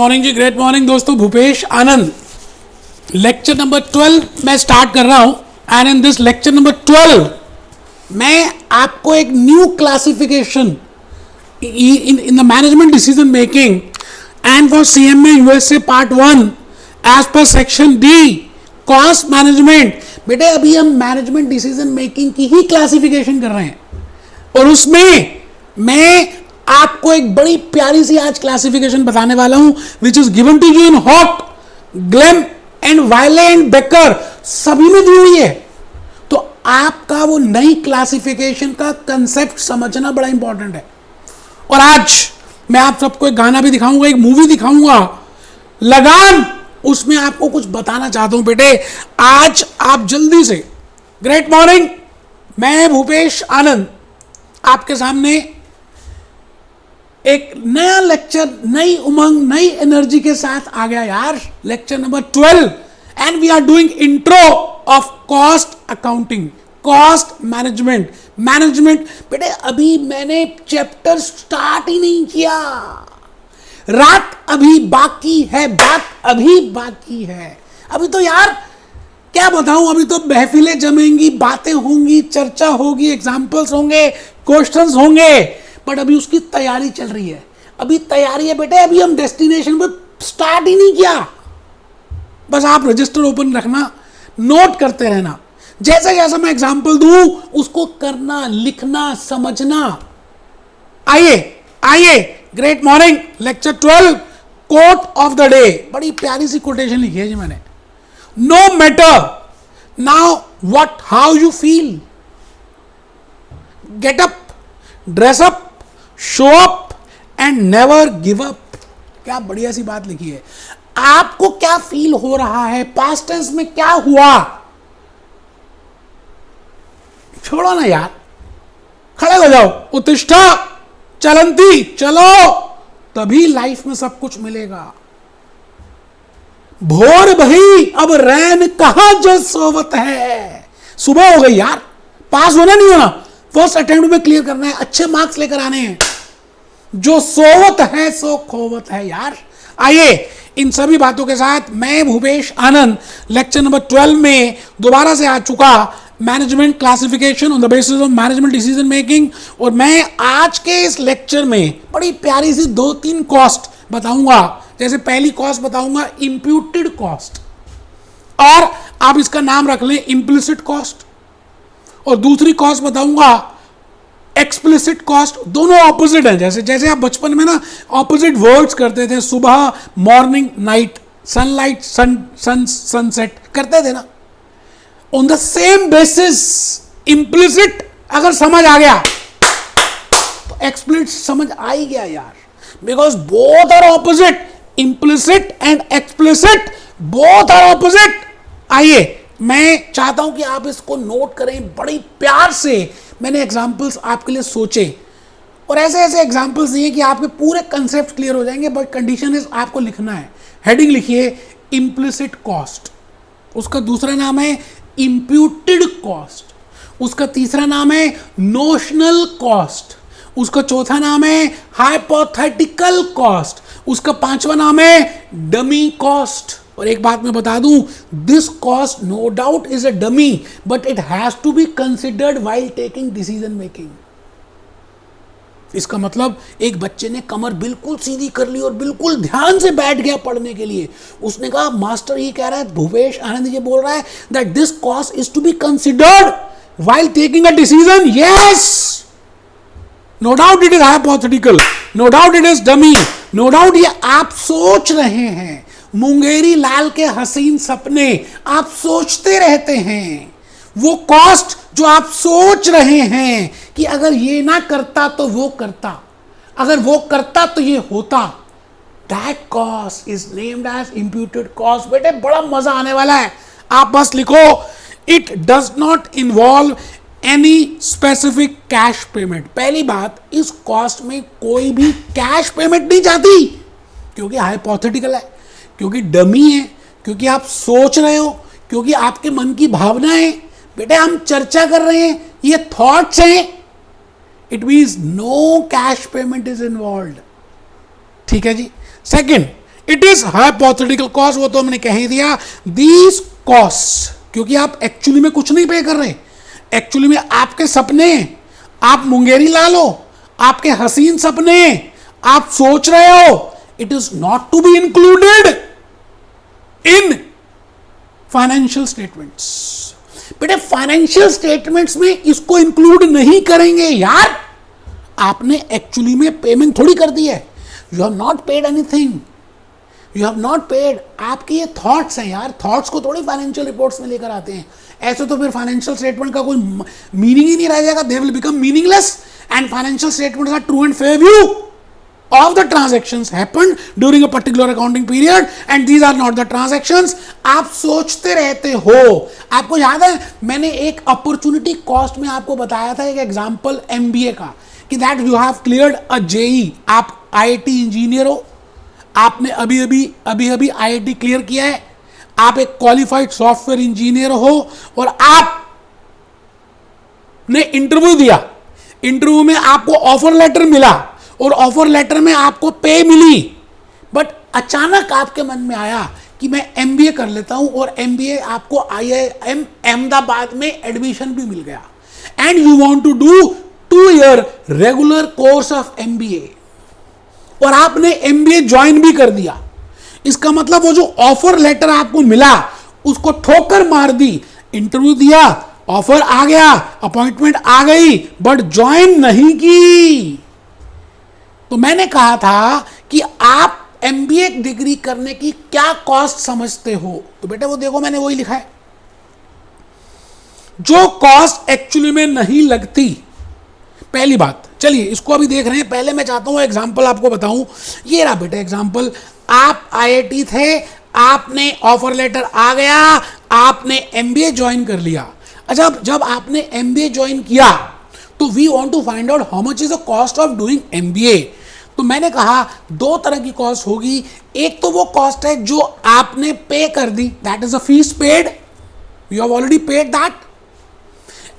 Morning जी, great morning दोस्तों। भूपेश आनंद, lecture number 12 मैं start कर रहा हूं। And in this lecture number 12 मैं आपको एक new classification in the management decision making and for CMA USA part 1 as per section D cost management. बेटे अभी हम मैनेजमेंट डिसीजन मेकिंग की ही क्लासिफिकेशन कर रहे हैं और उसमें मैं आपको एक बड़ी प्यारी सी आज क्लासिफिकेशन बताने वाला हूं which is given to you in Hock, Gleim and Wiley and Becker, सभी में दी हुई है। तो आपका वो नई क्लासिफिकेशन का कंसेप्ट समझना बड़ा इंपॉर्टेंट है। और आज मैं आप सबको एक गाना भी दिखाऊंगा, एक मूवी दिखाऊंगा, लगान। उसमें आपको कुछ बताना चाहता हूं बेटे। आज आप जल्दी से, ग्रेट मॉर्निंग, मैं भूपेश आनंद आपके सामने एक नया लेक्चर, नई उमंग, नई एनर्जी के साथ आ गया यार। Lecture number 12 and we are doing intro of cost accounting, cost management. Management बेटे अभी मैंने चैप्टर स्टार्ट ही नहीं किया, रात अभी बाकी है, बात अभी बाकी है। अभी तो यार क्या बताऊं, अभी तो महफिलें जमेंगी, बातें होंगी, चर्चा होगी, एग्जाम्पल्स होंगे, क्वेश्चंस होंगे, बट अभी उसकी तैयारी चल रही है। अभी तैयारी है बेटे, अभी हम डेस्टिनेशन पे स्टार्ट ही नहीं किया। बस आप रजिस्टर ओपन रखना, नोट करते रहना, जैसे जैसा मैं एग्जाम्पल दूं उसको करना, लिखना, समझना। आइए आइए, great morning, lecture 12, quote of the day. बड़ी प्यारी सी कोटेशन लिखी है जी मैंने। No matter now what how you feel, get up, dress up, show up and never give up. क्या बढ़िया सी बात लिखी है। आपको क्या फील हो रहा है, पास्ट टेंस में क्या हुआ, छोड़ो ना यार, खड़े हो जाओ, उत्तिष्ठा चलंती, चलो, तभी लाइफ में सब कुछ मिलेगा। भोर भई अब रैन कहां जो सोवत है। सुबह हो गई यार, पास होना नहीं होना, फर्स्ट अटेम्प्ट में क्लियर करना है, अच्छे मार्क्स लेकर आने हैं। जो सोवत है सो खोवत है यार। आइए इन सभी बातों के साथ मैं भूपेश आनंद लेक्चर नंबर 12 में दोबारा से आ चुका, management classification on the basis of management decision making. और मैं आज के इस लेक्चर में बड़ी प्यारी सी 2-3 कॉस्ट बताऊंगा। जैसे पहली कॉस्ट बताऊंगा इंप्यूटेड कॉस्ट, और आप इसका नाम रख लें इंप्लिसिट कॉस्ट। और दूसरी कॉस्ट बताऊंगा एक्सप्लिसिट कॉस्ट। दोनों ऑपोजिट हैं। जैसे जैसे आप बचपन में ना ऑपोजिट वर्ड्स करते थे, सुबह मॉर्निंग नाइट, सनलाइट सनसेट करते थे ना, on the same basis implicit अगर समझ आ गया तो एक्सप्लिसिट समझ आ ही गया यार, because both are opposite. Implicit and explicit both are opposite. आइए मैं चाहता हूं कि आप इसको नोट करें बड़ी प्यार से। मैंने एग्जाम्पल्स आपके लिए सोचे और ऐसे ऐसे एग्जाम्पल्स दिए कि आपके पूरे कंसेप्ट क्लियर हो जाएंगे, बट कंडीशन इज आपको लिखना है। हेडिंग लिखिए इंप्लिसिट कॉस्ट, उसका दूसरा नाम है इंप्यूटेड कॉस्ट, उसका तीसरा नाम है नोशनल कॉस्ट, उसका चौथा नाम है हाइपोथेटिकल कॉस्ट, उसका पांचवा नाम है डमी कॉस्ट। और एक बात मैं बता दूं, this cost no doubt is a dummy, but it has to be considered while taking decision making. इसका मतलब एक बच्चे ने कमर बिल्कुल सीधी कर ली और बिल्कुल ध्यान से बैठ गया पढ़ने के लिए। उसने कहा मास्टर ये कह रहा है, भूपेश आनंद ये बोल रहा है that this cost is to be considered while taking a decision. Yes, no doubt it is hypothetical, no doubt it is dummy, no doubt ये आप सोच रहे हैं, मुंगेरी लाल के हसीन सपने आप सोचते रहते हैं। वो कॉस्ट जो आप सोच रहे हैं कि अगर ये ना करता तो वो करता, अगर वो करता तो ये होता, that cost is named as imputed cost. बेटे बड़ा मजा आने वाला है, आप बस लिखो it does not involve any specific cash payment. पहली बात, इस कॉस्ट में कोई भी कैश पेमेंट नहीं जाती, क्योंकि हाइपोथेटिकल है, क्योंकि डमी है, क्योंकि आप सोच रहे हो, क्योंकि आपके मन की भावना है। बेटे हम चर्चा कर रहे हैं, ये थॉट्स हैं, it means no cash payment is involve. ठीक है जी। Second, it is hypothetical cost, वो तो हमने कह ही दिया। दीज कॉस्ट, क्योंकि आप एक्चुअली में कुछ नहीं पे कर रहे, एक्चुअली में आपके सपने, आप मुंगेरी लाल हो, आपके हसीन सपने आप सोच रहे हो, it is not to be included in financial statements. बेटे फाइनेंशियल स्टेटमेंट्स में इसको इंक्लूड नहीं करेंगे यार, आपने एक्चुअली में पेमेंट थोड़ी कर दी है, you have not paid anything, you have not paid. आपके ये थॉट्स हैं यार, थॉट्स को थोड़ी फाइनेंशियल रिपोर्ट्स में लेकर आते हैं। ऐसे तो फिर फाइनेंशियल स्टेटमेंट का कोई मीनिंग ही नहीं रह जाएगा, they will become meaningless. And financial statements are true and fair view of the transactions happened during a particular accounting period and these are not the transactions। आप सोचते रहते हो। आपको याद है मैंने एक अपॉर्चुनिटी कॉस्ट में आपको बताया था एक एग्जांपल एमबीए का, कि that you have cleared a JEE, आप आईआईटी इंजीनियर हो, आपने अभी अभी आईआईटी क्लियर किया है, आप एक क्वालिफाइड सॉफ्टवेयर इंजीनियर हो और आपने इंटरव्यू दिया, इंटरव्यू में आपको ऑफर लेटर मिला और ऑफर लेटर में आपको पे मिली, बट अचानक आपके मन में आया कि मैं एमबीए कर लेता हूं और एमबीए आपको आईआईएम अहमदाबाद में एडमिशन भी मिल गया and you want to do 2 year regular course of MBA और आपने एमबीए ज्वाइन भी कर दिया। इसका मतलब वो जो ऑफर लेटर आपको मिला उसको ठोकर मार दी, इंटरव्यू दिया, ऑफर आ गया, अपॉइंटमेंट आ गई, बट ज्वाइन नहीं की। तो मैंने कहा था कि आप एमबीए डिग्री करने की क्या कॉस्ट समझते हो, तो बेटे वो देखो मैंने वही लिखा है, जो कॉस्ट एक्चुअली में नहीं लगती। पहली बात, चलिए इसको अभी देख रहे हैं, पहले मैं चाहता हूं एग्जांपल आपको बताऊं। ये रहा बेटा एग्जांपल, आप आईआईटी थे, आपने ऑफर लेटर आ गया, आपने एमबीए ज्वाइन कर लिया। अच्छा जब आपने एमबीए ज्वाइन किया तो we want to find out how much is the cost of doing MBA. तो मैंने कहा 2 तरह की कॉस्ट होगी, एक तो वो कॉस्ट है जो आपने पे कर दी, that is a fees paid, you have already paid that,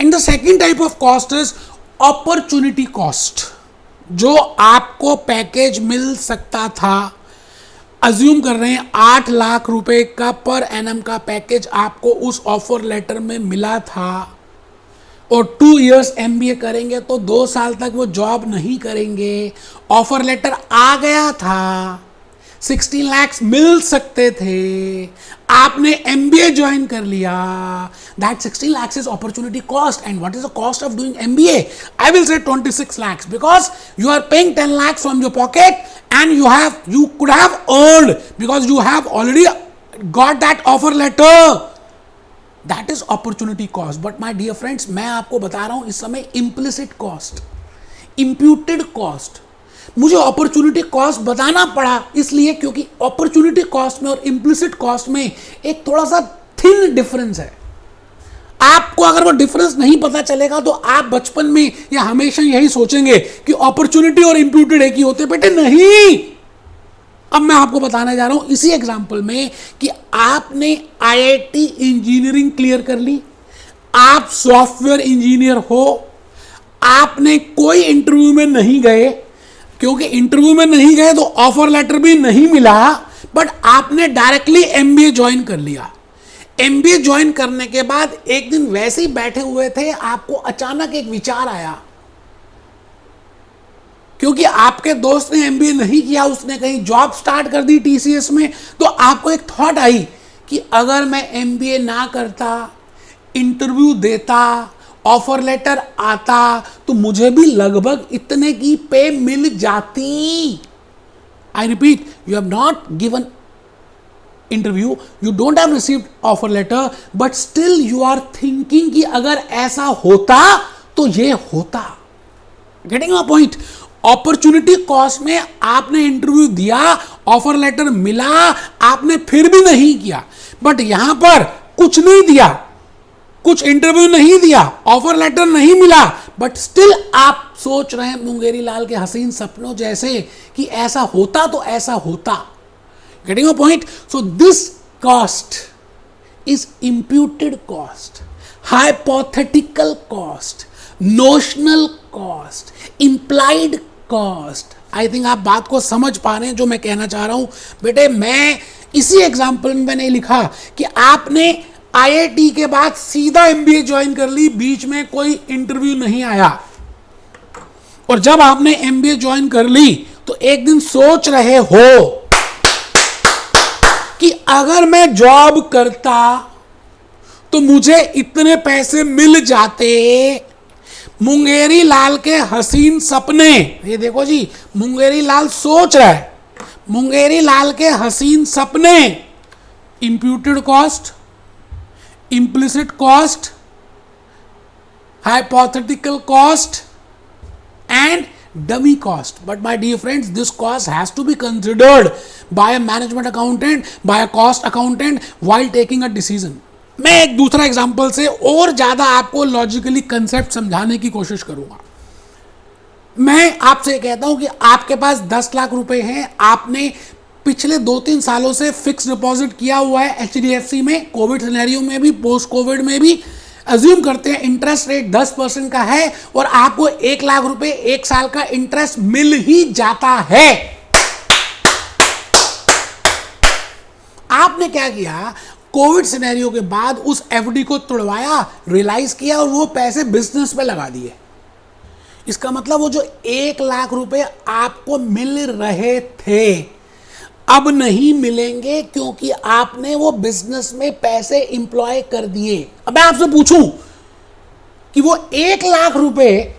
and the second type of cost is opportunity cost, जो आपको पैकेज मिल सकता था। अज्यूम कर रहे हैं 8 लाख रुपए का पर एनम का पैकेज आपको उस ऑफर लेटर में मिला था और 2 इयर्स एमबीए करेंगे तो 2 साल तक वो जॉब नहीं करेंगे। ऑफर लेटर आ गया था, 16 लाख मिल सकते थे, आपने एमबीए ज्वाइन कर लिया, that 16 lakhs is opportunity cost। and what is the cost of doing MBA? I will say 26 lakhs because you are paying 10 lakhs from your pocket and you could have earned because you have already got that offer letter, that is opportunity cost। but my dear friends, मैं आपको बता रहा हूं इस समय implicit cost, imputed cost। मुझे opportunity cost बताना पड़ा इसलिए क्योंकि अपॉर्चुनिटी कॉस्ट में और इम्प्लिसिट कॉस्ट में एक थोड़ा सा थिन डिफरेंस है। आपको अगर वो डिफरेंस नहीं पता चलेगा तो आप बचपन में या हमेशा यही सोचेंगे कि अपॉर्चुनिटी और इंप्यूटेड एक ही होते, बेटे नहीं। अब मैं आपको बताने जा रहा हूं इसी एग्जांपल में कि आपने आईआईटी इंजीनियरिंग क्लियर कर ली, आप सॉफ्टवेयर इंजीनियर हो, आपने कोई इंटरव्यू में नहीं गए, क्योंकि इंटरव्यू में नहीं गए तो ऑफर लेटर भी नहीं मिला, बट आपने डायरेक्टली एमबीए ज्वाइन कर लिया। एमबीए ज्वाइन करने के बाद एक दिन वैसे ही बैठे हुए थे, आपको अचानक एक विचार आया, क्योंकि आपके दोस्त ने एमबीए नहीं किया, उसने कहीं जॉब स्टार्ट कर दी टीसीएस में, तो आपको एक थॉट आई कि अगर मैं एमबीए ना करता, इंटरव्यू देता, ऑफर लेटर आता तो मुझे भी लगभग इतने की पे मिल जाती। I repeat, you have not given interview, you don't have received offer letter, but still you are thinking कि अगर ऐसा होता तो ये होता। Getting my point? Opportunity cost में आपने इंटरव्यू दिया, ऑफर लेटर मिला, आपने फिर भी नहीं किया, बट यहां पर कुछ नहीं दिया, कुछ इंटरव्यू नहीं दिया, ऑफर लेटर नहीं मिला, बट स्टिल आप सोच रहे हैं मुंगेरी लाल के हसीन सपनों जैसे कि ऐसा होता तो ऐसा होता। Getting a point? So this cost is imputed cost, hypothetical cost, notional cost, implied cost, I think आप बात को समझ पा रहे हैं जो मैं कहना चाह रहा हूं। बेटे मैं इसी एग्जाम्पल में मैंने लिखा कि आपने आईआईटी के बाद सीधा एमबीए ज्वाइन कर ली, बीच में कोई इंटरव्यू नहीं आया, और जब आपने एमबीए ज्वाइन कर ली तो एक दिन सोच रहे हो कि अगर मैं जॉब करता तो मुझे इतने पैसे मिल जाते। मुंगेरी लाल के हसीन सपने, ये देखो जी, मुंगेरी लाल सोच रहा है, मुंगेरी लाल के हसीन सपने, imputed cost, implicit cost, hypothetical cost and dummy cost. But my dear friends, this cost has to be considered by a management accountant, by a cost accountant while taking a decision. मैं एक दूसरा example से और ज्यादा आपको logically concept समझाने की कोशिश करूंगा। मैं आपसे कहता हूं कि आपके पास 10 लाख रुपए हैं, आपने पिछले 2-3 सालों से फिक्स डिपॉजिट किया हुआ है एचडीएफसी में, कोविड सिनेरियो में भी, पोस्ट कोविड में भी। अज्यूम करते हैं इंटरेस्ट रेट 10% का है और आपको 1 लाख रुपए 1 साल का इंटरेस्ट मिल ही जाता है। आपने क्या किया, कोविड सिनेरियो के बाद उस एफडी को तोड़वाया, रियलाइज किया और वो पैसे बिजनेस में लगा दिए। इसका मतलब वो जो 1 लाख रुपए आपको मिल रहे थे अब नहीं मिलेंगे, क्योंकि आपने वो बिजनेस में पैसे इंप्लॉय कर दिए। अब मैं आपसे पूछूं कि वो 1 लाख रुपए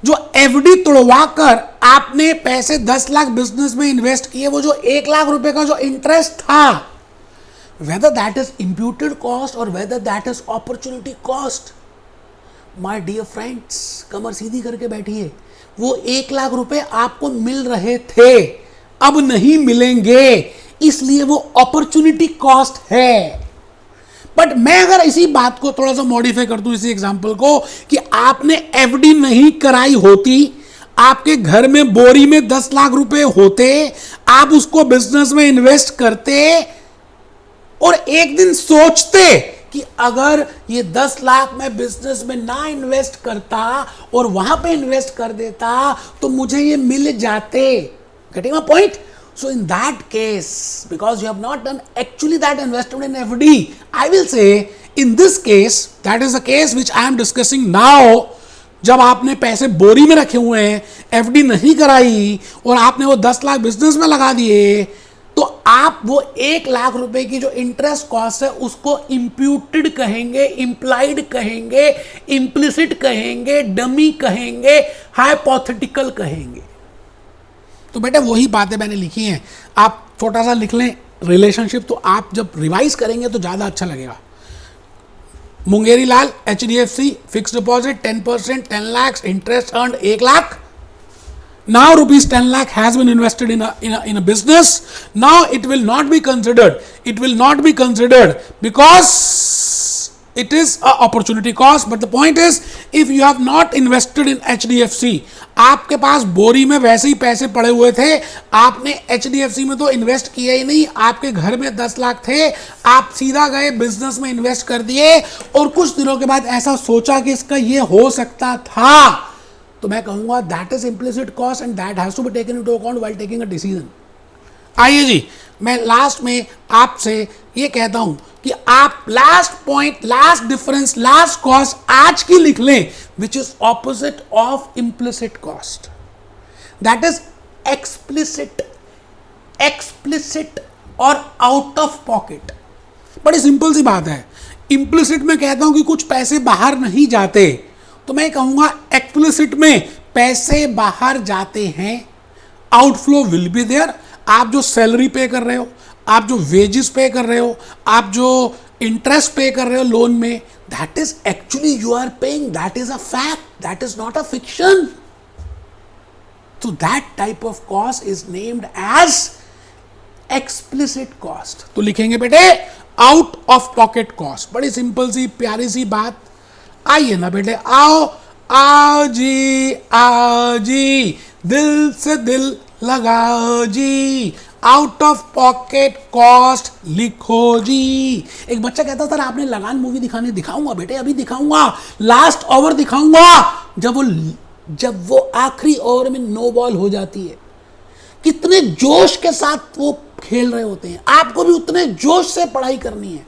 जो एफडी तोड़वाकर आपने पैसे 10 लाख बिजनेस में इन्वेस्ट किए, वो जो 1 लाख रुपए का जो इंटरेस्ट था, whether that is imputed cost और whether that is opportunity cost, my dear friends, कमर सीधी करके बैठिए। वो 1 लाख रुपए आपको मिल रहे थे, अब नहीं मिलेंगे, इसलिए वो अपॉर्चुनिटी कॉस्ट है। बट मैं अगर इसी बात को थोड़ा सा मॉडिफाई कर दूं, इसी एग्जांपल को, कि आपने एफडी नहीं कराई होती, आपके घर में बोरी में 10 लाख रुपए होते, आप उसको बिजनेस में इन्वेस्ट करते और एक दिन सोचते कि अगर ये 10 लाख मैं बिजनेस में ना इन्वेस्ट करता और वहां पे इन्वेस्ट कर देता तो मुझे ये मिल जाते। Getting my point? So in that case, because you have not done actually that investment in FD, I will say in this case, that is the case which I am discussing now, जब आपने पैसे बोरी में रखे हुए हैं, FD नहीं कराई और आपने वो 10 लाख बिजनेस में लगा दिए, तो आप वो 1 लाख रुपए की जो इंटरेस्ट कॉस्ट है उसको इंप्यूटेड कहेंगे, इंप्लाइड कहेंगे, इंप्लिसिट कहेंगे, डमी कहेंगे, हाइपोथेटिकल कहेंगे। तो बेटे वही बातें मैंने लिखी हैं, आप छोटा सा लिख लें रिलेशनशिप, तो आप जब रिवाइज करेंगे तो ज़्यादा अच्छा लगेगा। Mungeri Lal, HDFC, fix deposit 10%, 10 lakh, interest earned 1 lakh. Now rupees 10 lakh has been invested in a business. Now it will not be considered. It will not be considered because it is a opportunity cost. But the point is, if you have not invested in HDFC, आपके पास बोरी में वैसे ही पैसे पड़े हुए थे, आपने HDFC में तो इन्वेस्ट किया ही नहीं, आपके घर में 10 लाख थे, आप सीधा गए बिजनेस में इन्वेस्ट कर दिए और कुछ दिनों के बाद ऐसा सोचा कि इसका ये हो सकता था, तो मैं कहूंगा that is implicit cost and that has to be taken into account while taking a decision. आइए जी, मैं लास्ट में आपसे ये कहता हूं कि आप last point, last difference, last cost आज की लिख लें, which is opposite of implicit cost, that is explicit, explicit और आउट ऑफ पॉकेट। बड़ी सिंपल सी बात है। इम्प्लिसिट में कहता हूं कि कुछ पैसे बाहर नहीं जाते, तो मैं कहूंगा एक्सप्लिसिट में पैसे बाहर जाते हैं, आउटफ्लो विल बी देयर। आप जो सैलरी पे कर रहे हो, आप जो वेजेस पे कर रहे हो, आप जो इंटरेस्ट पे कर रहे हो लोन में, that is actually you are paying, that is a fact, that is not a fiction. तो that type of cost is named as explicit cost. तो लिखेंगे बेटे आउट ऑफ पॉकेट कॉस्ट। बड़ी सिंपल सी प्यारी सी बात। आइए ना बेटे, आओ आओ जी, आओ जी, दिल से दिल लगाओ जी, आउट ऑफ पॉकेट कॉस्ट लिखो जी। एक बच्चा कहता सर आपने लगान मूवी दिखाने, दिखाऊंगा बेटे, अभी दिखाऊंगा, लास्ट ओवर दिखाऊंगा, जब वो आखिरी ओवर में नो बॉल हो जाती है, कितने जोश के साथ वो खेल रहे होते हैं। आपको भी उतने जोश से पढ़ाई करनी है।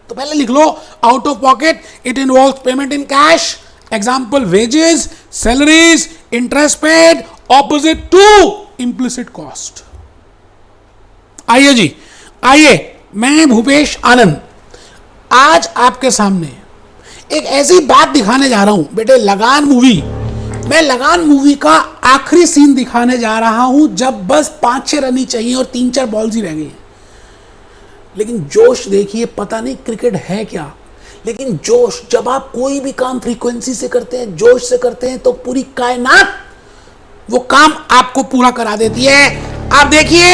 तो पहले लिख लो, out of pocket it involves payment in cash, example wages, salaries, interest paid, opposite to implicit cost. आइए जी, आइए, मैं भूपेश आनंद आज आपके सामने एक ऐसी बात दिखाने जा रहा हूं बेटे। लगान मूवी, मैं लगान मूवी का आखिरी सीन दिखाने जा रहा हूं, जब बस 5-6 रन ही चाहिए और 3-4 बॉल्स ही रह गई। लेकिन जोश देखिए, पता नहीं क्रिकेट है क्या, लेकिन जोश, जब आप कोई भी काम फ्रीक्वेंसी से करते हैं, जोश से करते हैं, तो पूरी कायनात वो काम आपको पूरा करा देती है। आप देखिए,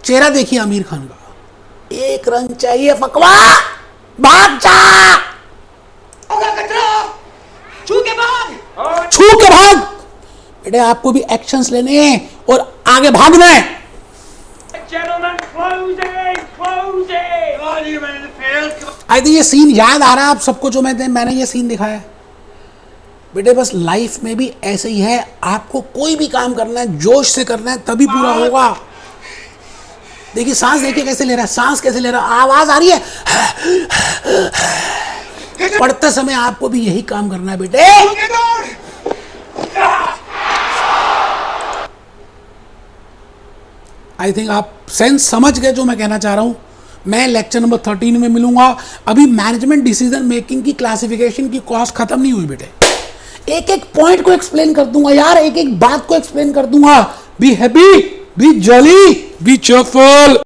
चेहरा देखिए आमिर खान का, 1 रन चाहिए, फकवा, भाग जा, छू के भाग। बेटे आपको भी एक्शंस लेने हैं और आगे भागना है। आई थिंक ये सीन याद आ रहा है आप सबको, जो मैंने ये सीन दिखाया। बेटे बस लाइफ में भी ऐसे ही है, आपको कोई भी काम करना है, जोश से करना है, तभी पूरा होगा। देखिए सांस, देखिए कैसे ले रहा है, सांस कैसे ले रहा है, आवाज आ रही है। पढ़ते समय आपको भी यही काम करना है बेटे। आई थिंक आप सेंस समझ गए जो मैं कहना चाह रहा हूं। मैं लेक्चर नंबर 13 में मिलूंगा। अभी मैनेजमेंट डिसीजन मेकिंग की क्लासिफिकेशन की कॉस्ट खत्म नहीं हुई बेटे। एक एक पॉइंट को एक्सप्लेन कर दूंगा यार, एक एक बात को एक्सप्लेन कर दूंगा। Be happy, B jolly, B cheerful.